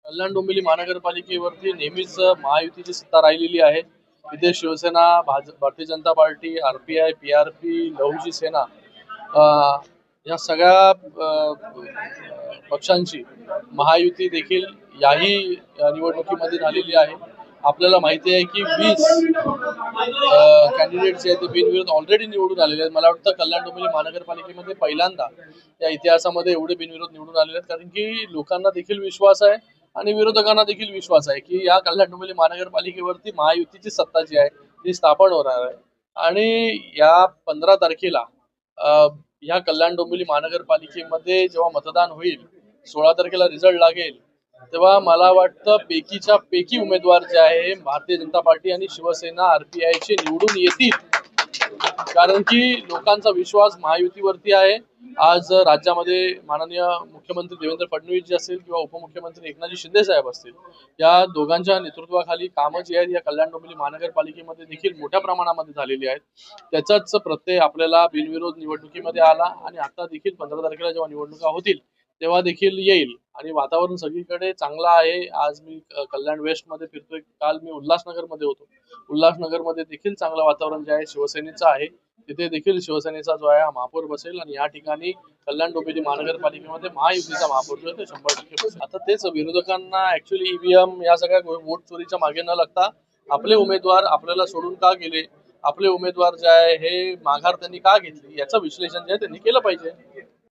कल्याण डोंबिवली महानगरपालिकेवरती नेहमीच महायुतीची सत्ता राहिलेली आहे। इथे Shiv Sena, Bharatiya Janata party, RPI, PRP, Lahuji सेना अ, या सगळ्या पक्षांची महायुती देखील याही निवडणुकीमध्ये झालेली आहे। आपल्याला माहिती आहे की 20 कॅन्डिडेट जे आहेत ते बिनविरोध ऑलरेडी निवडून आलेले आहेत। मला वाटतं कल्याण डोंबिवली महानगरपालिकेमध्ये पहिल्यांदा या इतिहासामध्ये एवढे बिनविरोध निवडून आलेले आहेत, कारण की लोकांना देखील विश्वास आहे आणि विरोधकांना देखील विश्वास आहे की या कल्याण डोंबिवली महानगरपालिकेवरती महायुतीची सत्ता जी आहे ती स्थापन होणार आहे। आणि या 15 तारखेला या कल्याण डोंबिवली महानगरपालिकेमध्ये जेव्हा मतदान होईल, 16 तारखेला रिझल्ट लागेल, तेव्हा मला वाटतं पैकीच्या पैकी उमेदवार जे आहे भारतीय जनता पार्टी आणि शिवसेना आरपीआयचे निवडून येतील, कारण की लोकांचा विश्वास महायुतीवरती आहे। आज राज्यामध्ये माननीय मुख्यमंत्री देवेंद्र फडणवीस जी असतील किंवा उपमुख्यमंत्री एकनाथजी शिंदे साहेब असतील, या दोघांच्या नेतृत्वाखाली कामं जी आहेत या कल्याण डोंबिवली महानगरपालिकेमध्ये देखील मोठ्या प्रमाणामध्ये झालेली आहेत। त्याचाच प्रत्यय आपल्याला बिनविरोध निवडणुकीमध्ये आला आणि आता देखील 15 तारखेला जेव्हा निवडणुका होतील तेव्हा देखील येईल आणि वातावरण सगळीकडे चांगलं आहे। आज मी कल्याण वेस्ट मध्ये फिरतोय, काल मी उल्हासनगरमध्ये होतो। उल्हासनगरमध्ये देखील चांगलं वातावरण जे आहे शिवसेनेचं आहे, तिथे देखील शिवसेनेचा जो आहे हा महापौर बसेल आणि या ठिकाणी कल्याण डोंबिवली महानगरपालिकेमध्ये महायुतीचा महापौर जो आहे ते 100% बसेल। आता तेच विरोधकांना ऍक्च्युअली ईव्हीएम या सगळ्या वोट चोरीच्या मागे न लागता आपले उमेदवार आपल्याला सोडून का गेले, आपले उमेदवार जे आहे हे माघार त्यांनी का घेतली, याचं विश्लेषण जे आहे त्यांनी केलं पाहिजे।